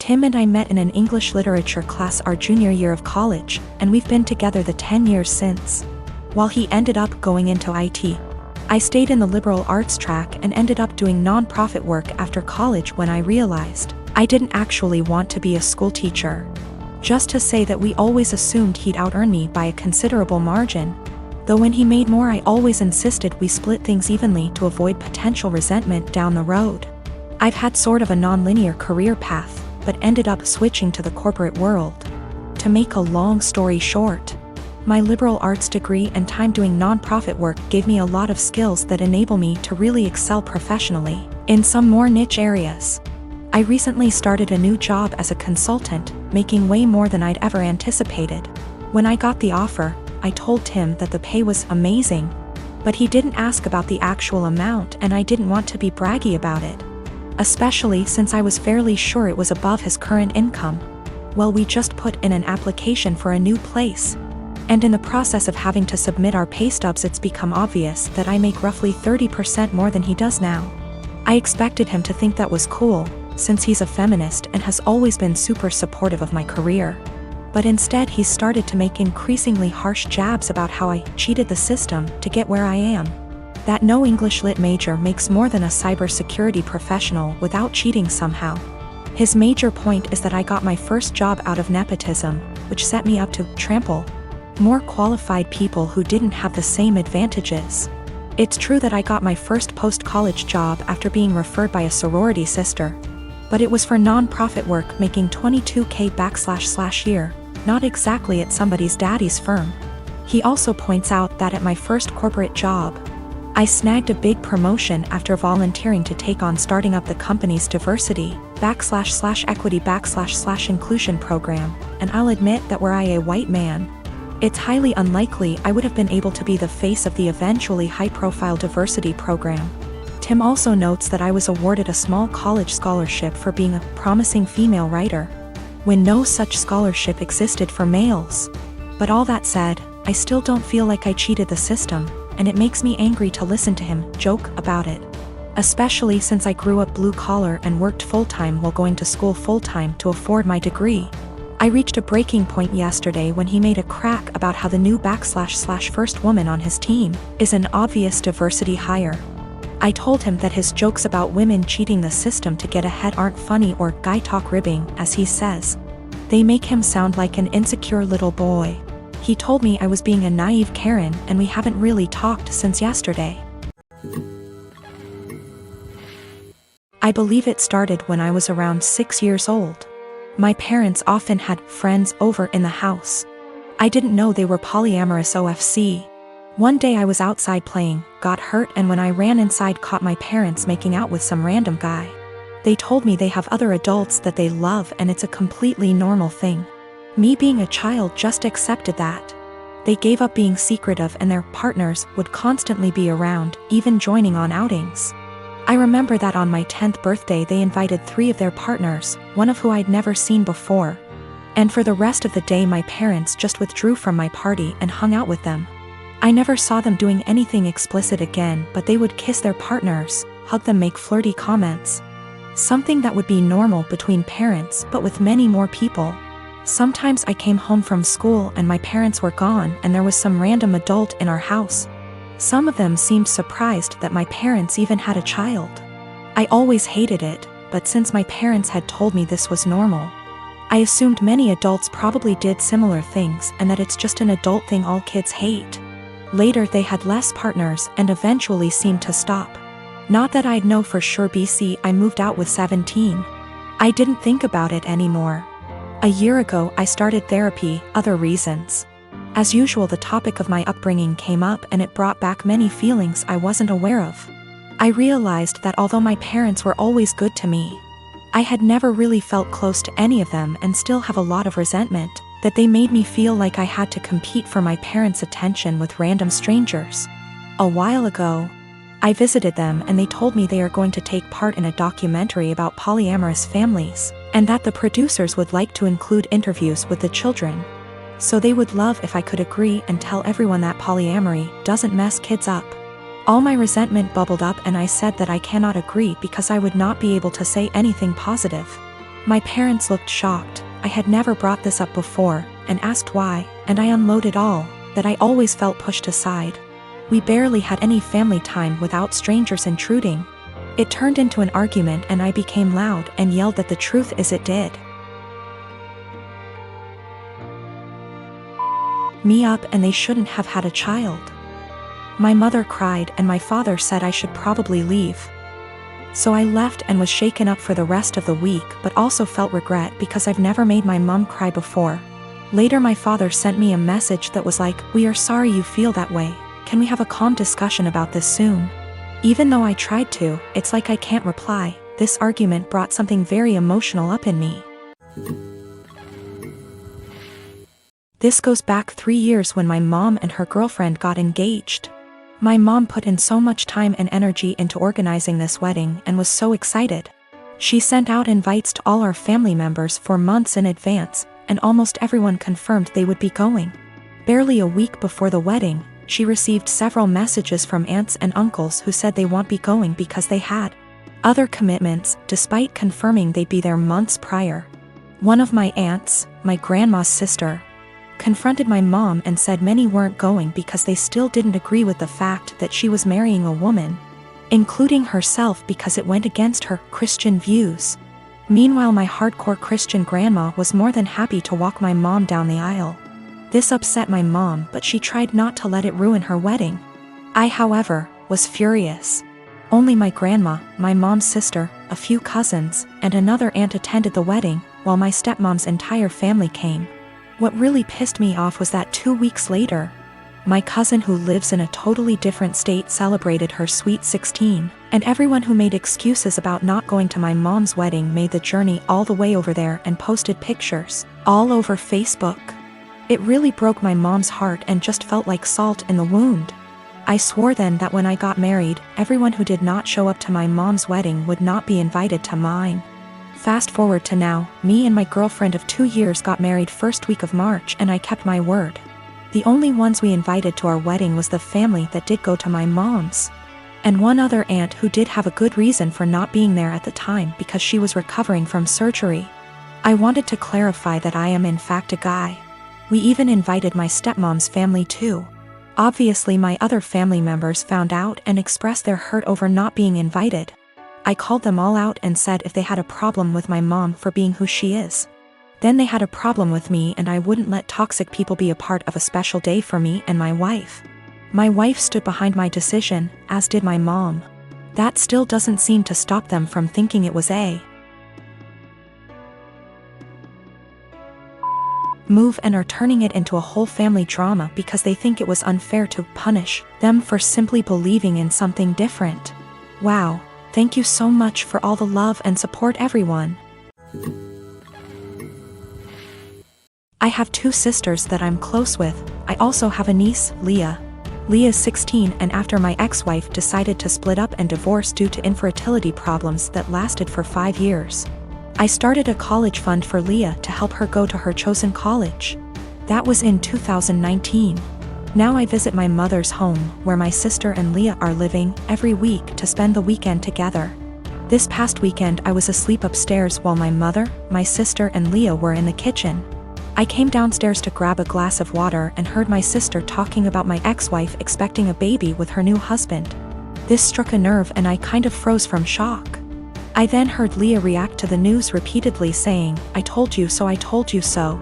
Tim and I met in an English literature class our junior year of college, and we've been together the 10 years since. While he ended up going into IT, I stayed in the liberal arts track and ended up doing non-profit work after college when I realized I didn't actually want to be a school teacher. Just to say that we always assumed he'd out-earn me by a considerable margin. Though when he made more, I always insisted we split things evenly to avoid potential resentment down the road. I've had sort of a non-linear career path, but ended up switching to the corporate world. To make a long story short, my liberal arts degree and time doing non-profit work gave me a lot of skills that enable me to really excel professionally in some more niche areas. I recently started a new job as a consultant, making way more than I'd ever anticipated. When I got the offer, I told Tim that the pay was amazing, but he didn't ask about the actual amount, and I didn't want to be braggy about it, especially since I was fairly sure it was above his current income. Well, we just put in an application for a new place, and in the process of having to submit our pay stubs, it's become obvious that I make roughly 30% more than he does now. I expected him to think that was cool, since he's a feminist and has always been super supportive of my career. But instead he started to make increasingly harsh jabs about how I cheated the system to get where I am. That no English Lit major makes more than a cybersecurity professional without cheating somehow. His major point is that I got my first job out of nepotism, which set me up to trample more qualified people who didn't have the same advantages. It's true that I got my first post-college job after being referred by a sorority sister, but it was for non-profit work making $22K /year, not exactly at somebody's daddy's firm. He also points out that at my first corporate job, I snagged a big promotion after volunteering to take on starting up the company's diversity /equity / inclusion program, and I'll admit that were I a white man, it's highly unlikely I would have been able to be the face of the eventually high-profile diversity program. Tim also notes that I was awarded a small college scholarship for being a promising female writer, when no such scholarship existed for males. But all that said, I still don't feel like I cheated the system, and it makes me angry to listen to him joke about it. Especially since I grew up blue-collar and worked full-time while going to school full-time to afford my degree. I reached a breaking point yesterday when he made a crack about how the new / first woman on his team is an obvious diversity hire. I told him that his jokes about women cheating the system to get ahead aren't funny or guy talk ribbing, as he says. They make him sound like an insecure little boy. He told me I was being a naive Karen, and we haven't really talked since yesterday. I believe it started when I was around 6 years old. My parents often had friends over in the house. I didn't know they were polyamorous OFC. One day I was outside playing, got hurt, and when I ran inside caught my parents making out with some random guy. They told me they have other adults that they love and it's a completely normal thing. Me being a child just accepted that. They gave up being secretive and their partners would constantly be around, even joining on outings. I remember that on my 10th birthday they invited 3 of their partners, one of who I'd never seen before. And for the rest of the day my parents just withdrew from my party and hung out with them. I never saw them doing anything explicit again, but they would kiss their partners, hug them, make flirty comments. Something that would be normal between parents, but with many more people. Sometimes I came home from school and my parents were gone and there was some random adult in our house. Some of them seemed surprised that my parents even had a child. I always hated it, but since my parents had told me this was normal, I assumed many adults probably did similar things and that it's just an adult thing all kids hate. Later they had less partners and eventually seemed to stop. Not that I'd know for sure. I moved out with 17. I didn't think about it anymore. A year ago I started therapy, other reasons. As usual the topic of my upbringing came up and it brought back many feelings I wasn't aware of. I realized that although my parents were always good to me, I had never really felt close to any of them and still have a lot of resentment that they made me feel like I had to compete for my parents' attention with random strangers. A while ago, I visited them and they told me they are going to take part in a documentary about polyamorous families, and that the producers would like to include interviews with the children. So they would love if I could agree and tell everyone that polyamory doesn't mess kids up. All my resentment bubbled up and I said that I cannot agree because I would not be able to say anything positive. My parents looked shocked. I had never brought this up before, and asked why, and I unloaded all that I always felt pushed aside. We barely had any family time without strangers intruding. It turned into an argument and I became loud and yelled that the truth is it did me up and they shouldn't have had a child. My mother cried and my father said I should probably leave. So I left and was shaken up for the rest of the week, but also felt regret because I've never made my mom cry before. Later my father sent me a message that was like, "We are sorry you feel that way. Can we have a calm discussion about this soon?" Even though I tried to, it's like I can't reply. This argument brought something very emotional up in me. This goes back 3 years when my mom and her girlfriend got engaged. My mom put in so much time and energy into organizing this wedding and was so excited. She sent out invites to all our family members for months in advance, and almost everyone confirmed they would be going. Barely a week before the wedding, she received several messages from aunts and uncles who said they won't be going because they had other commitments, despite confirming they'd be there months prior. One of my aunts, my grandma's sister, confronted my mom and said many weren't going because they still didn't agree with the fact that she was marrying a woman, including herself, because it went against her Christian views. Meanwhile, my hardcore Christian grandma was more than happy to walk my mom down the aisle. This upset my mom, but she tried not to let it ruin her wedding. I, however, was furious. Only my grandma, my mom's sister, a few cousins, and another aunt attended the wedding, while my stepmom's entire family came. What really pissed me off was that 2 weeks later, my cousin who lives in a totally different state celebrated her sweet 16, and everyone who made excuses about not going to my mom's wedding made the journey all the way over there and posted pictures all over Facebook. It really broke my mom's heart and just felt like salt in the wound. I swore then that when I got married, everyone who did not show up to my mom's wedding would not be invited to mine. Fast forward to now, me and my girlfriend of 2 years got married first week of March and I kept my word. The only ones we invited to our wedding was the family that did go to my mom's, and one other aunt who did have a good reason for not being there at the time because she was recovering from surgery. I wanted to clarify that I am in fact a guy. We even invited my stepmom's family too. Obviously my other family members found out and expressed their hurt over not being invited. I called them all out and said if they had a problem with my mom for being who she is, then they had a problem with me, and I wouldn't let toxic people be a part of a special day for me and my wife. My wife stood behind my decision, as did my mom. That still doesn't seem to stop them from thinking it was a move and are turning it into a whole family drama because they think it was unfair to punish them for simply believing in something different. Wow. Thank you so much for all the love and support, everyone. I have 2 sisters that I'm close with. I also have a niece, Leah. Leah's 16, and after my ex-wife decided to split up and divorce due to infertility problems that lasted for 5 years, I started a college fund for Leah to help her go to her chosen college. That was in 2019. Now I visit my mother's home, where my sister and Leah are living, every week to spend the weekend together. This past weekend I was asleep upstairs while my mother, my sister and Leah were in the kitchen. I came downstairs to grab a glass of water and heard my sister talking about my ex-wife expecting a baby with her new husband. This struck a nerve and I kind of froze from shock. I then heard Leah react to the news repeatedly saying, "I told you so, I told you so."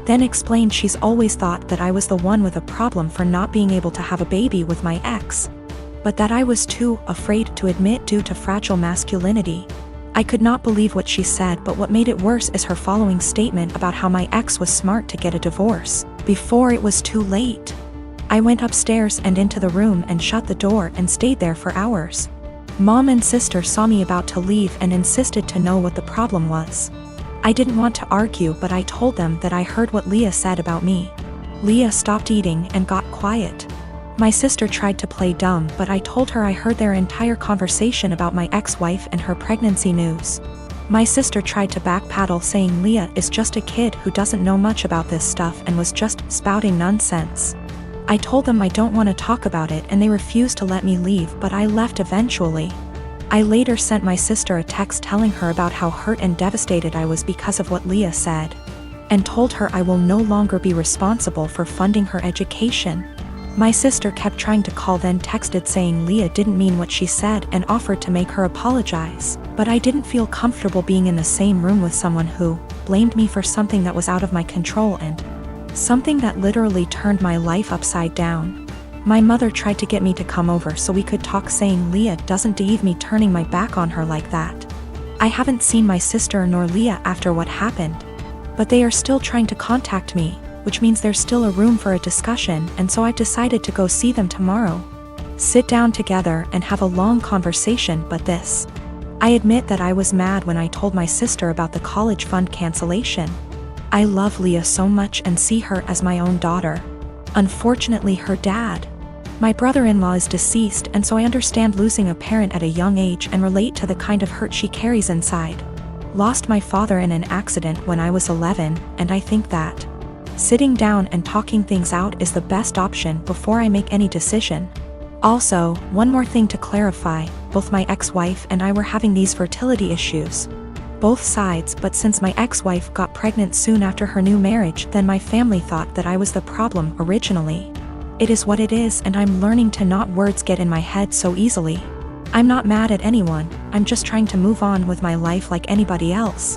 Then explained she's always thought that I was the one with a problem for not being able to have a baby with my ex, but that I was too afraid to admit due to fragile masculinity. I could not believe what she said, but what made it worse is her following statement about how my ex was smart to get a divorce before it was too late. I went upstairs and into the room and shut the door and stayed there for hours. Mom and sister saw me about to leave and insisted to know what the problem was. I didn't want to argue, but I told them that I heard what Leah said about me. Leah stopped eating and got quiet. My sister tried to play dumb, but I told her I heard their entire conversation about my ex-wife and her pregnancy news. My sister tried to backpedal, saying Leah is just a kid who doesn't know much about this stuff and was just spouting nonsense. I told them I don't want to talk about it and they refused to let me leave, but I left eventually. I later sent my sister a text telling her about how hurt and devastated I was because of what Leah said, and told her I will no longer be responsible for funding her education. My sister kept trying to call, then texted saying Leah didn't mean what she said and offered to make her apologize, but I didn't feel comfortable being in the same room with someone who blamed me for something that was out of my control and something that literally turned my life upside down. My mother tried to get me to come over so we could talk, saying Leah doesn't deserve me turning my back on her like that. I haven't seen my sister nor Leah after what happened, but they are still trying to contact me, which means there's still a room for a discussion, and so I've decided to go see them tomorrow. Sit down together and have a long conversation. But this, I admit that I was mad when I told my sister about the college fund cancellation. I love Leah so much and see her as my own daughter. Unfortunately, her dad, my brother-in-law, is deceased, and so I understand losing a parent at a young age and relate to the kind of hurt she carries inside. Lost my father in an accident when I was 11, and I think that sitting down and talking things out is the best option before I make any decision. Also, one more thing to clarify, both my ex-wife and I were having these fertility issues. Both sides, but since my ex-wife got pregnant soon after her new marriage, then my family thought that I was the problem originally. It is what it is, and I'm learning to not words get in my head so easily. I'm not mad at anyone, I'm just trying to move on with my life like anybody else.